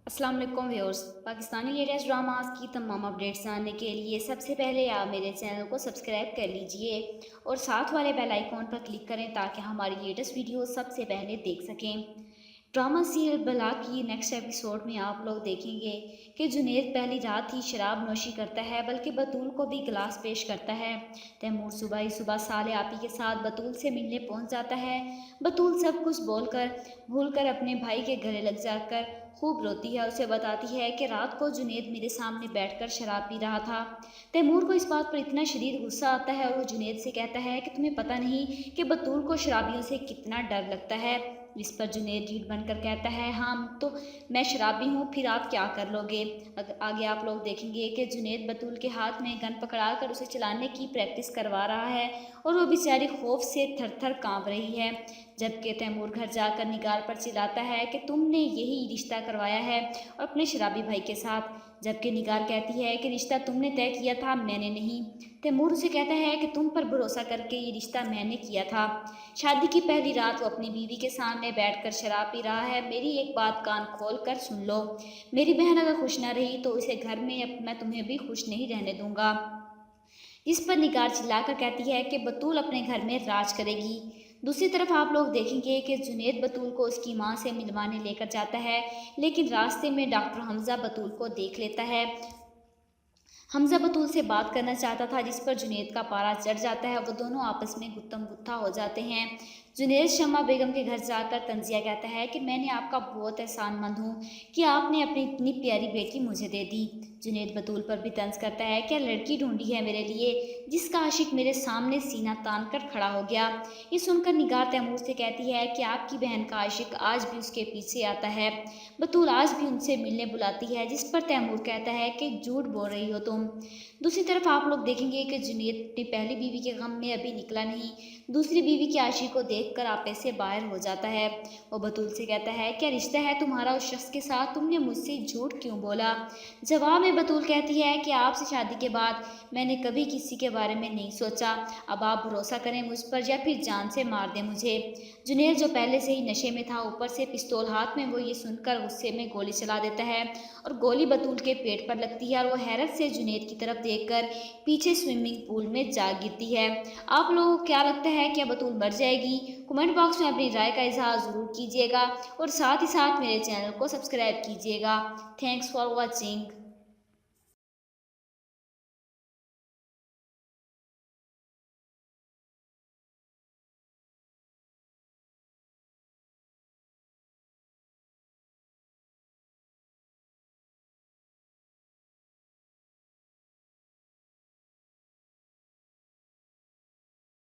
अस्सलाम वालेकुम viewers. Pakistani latest dramas की तमाम अपडेट्स जानने के लिए सबसे पहले आप मेरे चैनल को सब्सक्राइब कर लीजिए और साथ वाले बेल आइकॉन पर क्लिक करें ताकि हमारी लेटेस्ट वीडियो सबसे पहले देख सकें। ड्रामा सीरियल बला की नेक्स्ट एपिसोड में आप लोग देखेंगे कि जुनैद पहली रात ही शराब नोशी करता है, बल्कि बतूल को भी गिलास पेश करता है। तैमूर सुबह ही सुबह साले आपी के साथ बतूल से मिलने पहुंच जाता है। बतूल सब कुछ बोलकर भूलकर अपने भाई के गले लग जाकर खूब रोती है। उसे बताती है कि रात को जुनैद मेरे सामने बैठकर शराब पी रहा था। तैमूर को इस बात पर इतना शदीद गुस्सा आता है और वो जुनैद से कहता है कि तुम्हें पता नहीं कि बतूल को शराबियों से कितना डर लगता है। इस पर जुनैद ढीठ बनकर कहता है, हाँ तो मैं शराबी हूँ, फिर आप क्या कर लोगे। आगे आप लोग देखेंगे कि जुनैद बतूल के हाथ में गन पकड़ा कर उसे चलाने की प्रैक्टिस करवा रहा है और वो बेचारी खौफ से थर थर काँप रही है। जबकि तैमूर घर जाकर निगार पर चिल्लाता है कि तुमने यही रिश्ता करवाया है और अपने शराबी भाई के साथ। जबकि निगार कहती है कि रिश्ता तुमने तय किया था, मैंने नहीं। तैमूर उसे कहता है कि तुम पर भरोसा करके ये रिश्ता मैंने किया था। शादी की पहली रात वो अपनी बीवी के सामने बैठकर शराब पी रहा है। मेरी एक बात कान खोल कर सुन लो, मेरी बहन अगर खुश ना रही तो इसे घर में अब मैं तुम्हें भी खुश नहीं रहने दूंगा। इस पर निगार चिल्लाकर कहती है कि बतूल अपने घर में राज करेगी। दूसरी तरफ आप लोग देखेंगे कि जुनैद बतूल को उसकी मां से मिलवाने लेकर जाता है, लेकिन रास्ते में डॉक्टर हमजा बतूल को देख लेता है। हमजा बतूल से बात करना चाहता था, जिस पर जुनैद का पारा चढ़ जाता है। वो दोनों आपस में गुत्थम गुत्था हो जाते हैं। जुनैद शम्मा बेगम के घर जाकर तंजिया कहता है कि मैंने आपका बहुत एहसानमंद हूँ कि आपने अपनी इतनी प्यारी बेटी मुझे दे दी। जुनैद बतूल पर भी तंज करता है, क्या लड़की ढूंढी है मेरे लिए जिसका आशिक मेरे सामने सीना तान कर खड़ा हो गया। ये सुनकर निगार तैमूर से कहती है कि आपकी बहन का आशिक आज भी उसके पीछे आता है, बतूल आज भी उनसे मिलने बुलाती है। जिस पर तैमूर कहता है कि झूठ बोल रही हो तुम। दूसरी तरफ आप लोग देखेंगे कि जुनैद अपनी पहली बीवी के गम में अभी निकला नहीं, दूसरी बीवी की आशिक को देखकर आपे से बाहर हो जाता है। वो बतूल से कहता है, क्या रिश्ता है तुम्हारा उस शख्स के साथ, तुमने मुझसे झूठ क्यों बोला। जवाब में बतूल कहती है कि आपसे शादी के बाद मैंने कभी किसी के बारे में नहीं सोचा। अब आप भरोसा करें मुझ पर या फिर जान से मार दें मुझे। जुनैद जो पहले से ही नशे में था, ऊपर से पिस्तौल हाथ में, वो ये सुनकर गुस्से में गोली चला देता है और गोली बतूल के पेट पर लगती है और वो हैरत से जुनैद की तरफ देखकर पीछे स्विमिंग पूल में जा गिरती है। आप लोगों को क्या लगता है, क्या बतूल मर जाएगी? कमेंट बॉक्स में अपनी राय का इजहार ज़रूर कीजिएगा और साथ ही साथ मेरे चैनल को सब्सक्राइब कीजिएगा। Thanks for watching.